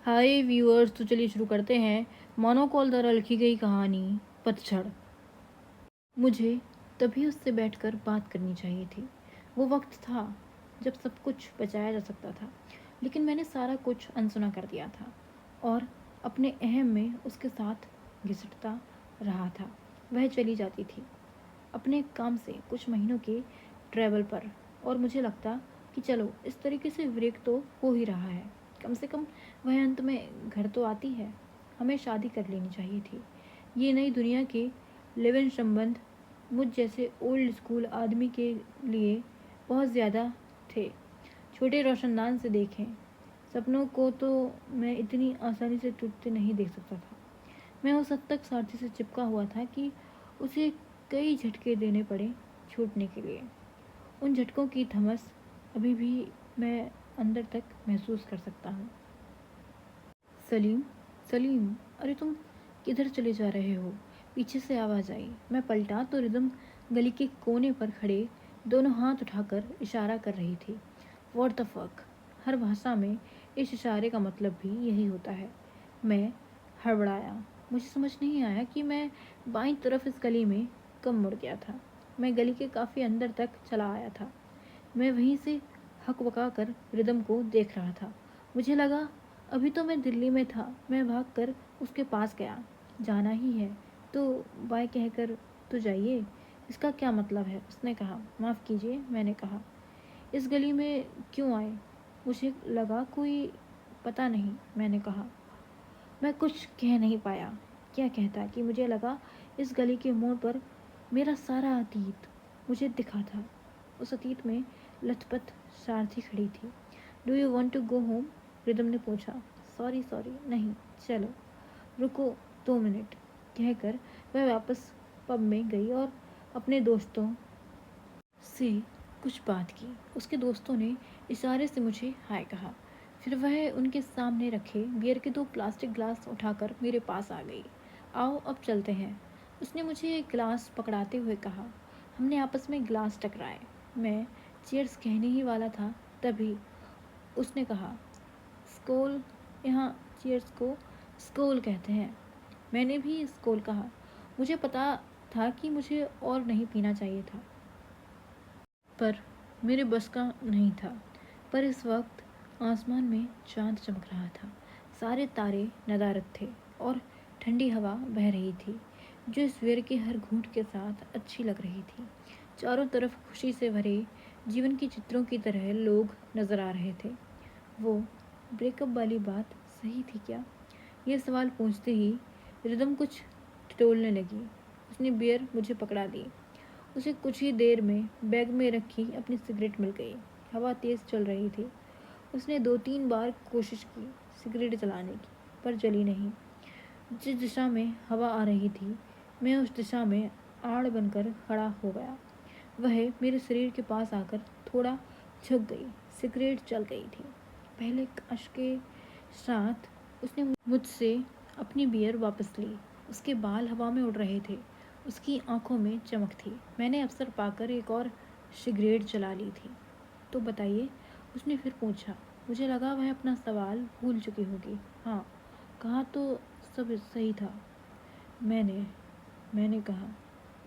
हाय viewers, तो चलिए शुरू करते हैं मोनोकॉल द्वारा लिखी गई कहानी पतझड़। मुझे तभी उससे बैठकर बात करनी चाहिए थी। वो वक्त था जब सब कुछ बचाया जा सकता था, लेकिन मैंने सारा कुछ अनसुना कर दिया था और अपने अहम में उसके साथ घिसटता रहा था। वह चली जाती थी अपने काम से कुछ महीनों के ट्रैवल पर, और मुझे लगता कि चलो इस तरीके से ब्रेक तो हो ही रहा है, कम से कम वह अंत में घर तो आती है। हमें शादी कर लेनी चाहिए थी। ये नई दुनिया के लिव इन संबंध मुझ जैसे ओल्ड स्कूल आदमी के लिए बहुत ज़्यादा थे। छोटे रोशनदान से देखें, सपनों को तो मैं इतनी आसानी से टूटते नहीं देख सकता था। मैं उस हद तक सारथी से चिपका हुआ था कि उसे कई झटके देने पड़े छूटने के लिए। उन झटकों की थमस अभी भी मैं अंदर तक महसूस कर सकता हूँ। सलीम, सलीम, अरे तुम किधर चले जा रहे हो? पीछे से आवाज़ आई। मैं पलटा तो रिदम गली के कोने पर खड़े दोनों हाथ उठाकर इशारा कर रही थी। What the fuck? हर भाषा में इस इशारे का मतलब भी यही होता है। मैं हड़बड़ाया। मुझे समझ नहीं आया कि मैं बाईं तरफ इस गली में कब मुड़ गया था। मैं गली के काफ़ी अंदर तक चला आया था। मैं वहीं से हकबका कर रिदम को देख रहा था। मुझे लगा अभी तो मैं दिल्ली में था। मैं भागकर उसके पास गया। जाना ही है तो बाय कहकर तो जाइए, इसका क्या मतलब है? उसने कहा। माफ़ कीजिए, मैंने कहा। इस गली में क्यों आए? मुझे लगा कोई, पता नहीं, मैंने कहा। मैं कुछ कह नहीं पाया। क्या कहता कि मुझे लगा इस गली के मोड़ पर मेरा सारा अतीत मुझे दिखा था। उस अतीत में लथपथ सारथी खड़ी थी। Do you want to go home? Rhythm ने पूछा। सॉरी सॉरी, नहीं, चलो रुको 2 मिनट, कहकर वह वापस पब में गई और अपने दोस्तों से कुछ बात की। उसके दोस्तों ने इशारे से मुझे हाय कहा। फिर वह उनके सामने रखे बियर के 2 प्लास्टिक ग्लास उठाकर मेरे पास आ गई। आओ अब चलते हैं, उसने मुझे एक गिलास पकड़ाते हुए कहा। हमने आपस में गिलास टकराए। मैं चीयर्स कहने ही वाला था, तभी उसने कहा, स्कोल, यहाँ चीयर्स को स्कोल कहते हैं। मैंने भी स्कोल कहा। मुझे पता था कि मुझे और नहीं पीना चाहिए था, पर मेरे बस का नहीं था। पर इस वक्त आसमान में चांद चमक रहा था। सारे तारे नदारद थे और ठंडी हवा बह रही थी, जो इस वेर के हर घूंट के साथ अच्छी लग रही थी। चारों तरफ खुशी से भरे जीवन के चित्रों की तरह लोग नजर आ रहे थे। वो ब्रेकअप वाली बात सही थी क्या? यह सवाल पूछते ही रिदम कुछ टटोलने लगी। उसने बियर मुझे पकड़ा दी। उसे कुछ ही देर में बैग में रखी अपनी सिगरेट मिल गई। हवा तेज़ चल रही थी। उसने 2-3 बार कोशिश की सिगरेट जलाने की, पर जली नहीं। जिस दिशा में हवा आ रही थी, मैं उस दिशा में आड़ बनकर खड़ा हो गया। वह मेरे शरीर के पास आकर थोड़ा झुक गई। सिगरेट जल गई थी। पहले काश के साथ उसने मुझसे अपनी बियर वापस ली। उसके बाल हवा में उड़ रहे थे। उसकी आंखों में चमक थी। मैंने अवसर पाकर एक और सिगरेट जला ली थी। तो बताइए, उसने फिर पूछा। मुझे लगा वह अपना सवाल भूल चुकी होगी। हाँ, कहा तो सब सही था। मैंने मैंने कहा।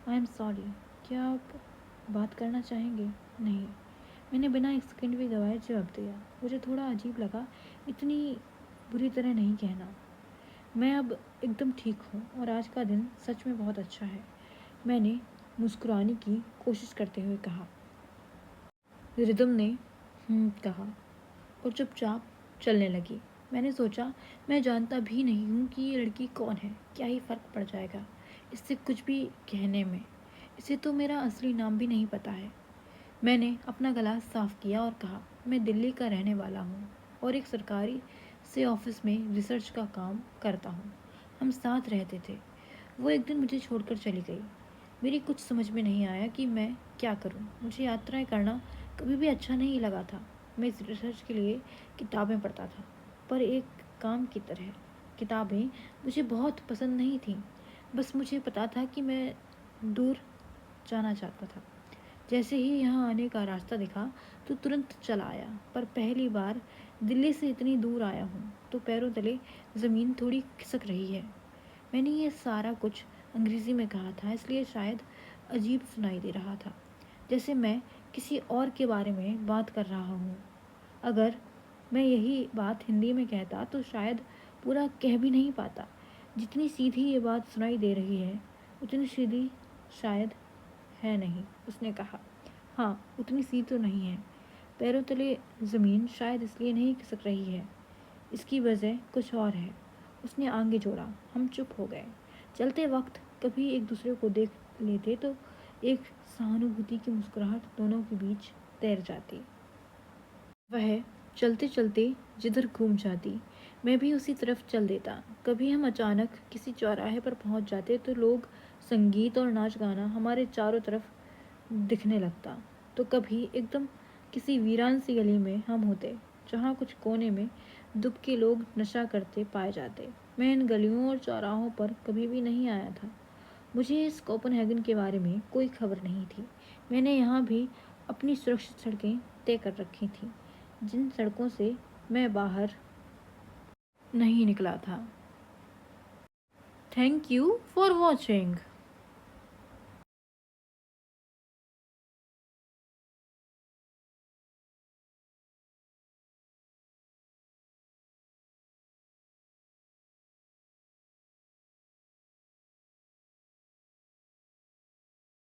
आई एम सॉरी, क्या आप बात करना चाहेंगे? नहीं, मैंने बिना एक सेकंड भी गवाए जवाब दिया। मुझे थोड़ा अजीब लगा, इतनी बुरी तरह नहीं कहना। मैं अब एकदम ठीक हूँ और आज का दिन सच में बहुत अच्छा है, मैंने मुस्कुराने की कोशिश करते हुए कहा। रिदम ने कहा और चुपचाप चलने लगी। मैंने सोचा, मैं जानता भी नहीं हूँ कि ये लड़की कौन है, क्या ही फ़र्क पड़ जाएगा इससे कुछ भी कहने में। इसे तो मेरा असली नाम भी नहीं पता है। मैंने अपना गला साफ किया और कहा, मैं दिल्ली का रहने वाला हूँ और एक सरकारी से ऑफिस में रिसर्च का काम करता हूँ। हम साथ रहते थे। वो एक दिन मुझे छोड़कर चली गई। मेरी कुछ समझ में नहीं आया कि मैं क्या करूँ। मुझे यात्राएं करना कभी भी अच्छा नहीं लगा था। मैं इस रिसर्च के लिए किताबें पढ़ता था, पर एक काम की तरह। किताबें मुझे बहुत पसंद नहीं थीं। बस मुझे पता था कि मैं दूर जाना चाहता था। जैसे ही यहाँ आने का रास्ता दिखा तो तुरंत चला आया। पर पहली बार दिल्ली से इतनी दूर आया हूँ तो पैरों तले ज़मीन थोड़ी खिसक रही है। मैंने ये सारा कुछ अंग्रेज़ी में कहा था, इसलिए शायद अजीब सुनाई दे रहा था, जैसे मैं किसी और के बारे में बात कर रहा हूँ। अगर मैं यही बात हिंदी में कहता तो शायद पूरा कह भी नहीं पाता। जितनी सीधी ये बात सुनाई दे रही है उतनी सीधी शायद है नहीं, उसने कहा। हाँ, उतनी सीधी तो नहीं है। पैरों तले ज़मीन शायद इसलिए नहीं खिसक रही है, इसकी वजह कुछ और है। उसने आगे जोड़ा। हम चुप हो गए। चलते वक्त कभी एक दूसरे को देख लेते तो एक सहानुभूति की मुस्कुराहट दोनों के बीच तैर जाती। वह चलते चलते जिधर घूम जाती मैं भी उसी तरफ चल देता। कभी हम अचानक किसी चौराहे पर पहुंच जाते तो लोग, संगीत और नाच गाना हमारे चारों तरफ दिखने लगता। तो कभी एकदम किसी वीरान सी गली में हम होते जहाँ कुछ कोने में दुबके लोग नशा करते पाए जाते। मैं इन गलियों और चौराहों पर कभी भी नहीं आया था। मुझे इस कोपनहेगन के बारे में कोई खबर नहीं थी। मैंने यहाँ भी अपनी सुरक्षित सड़कें तय कर रखी थीं, जिन सड़कों से मैं बाहर नहीं निकला था। Thank you for watching.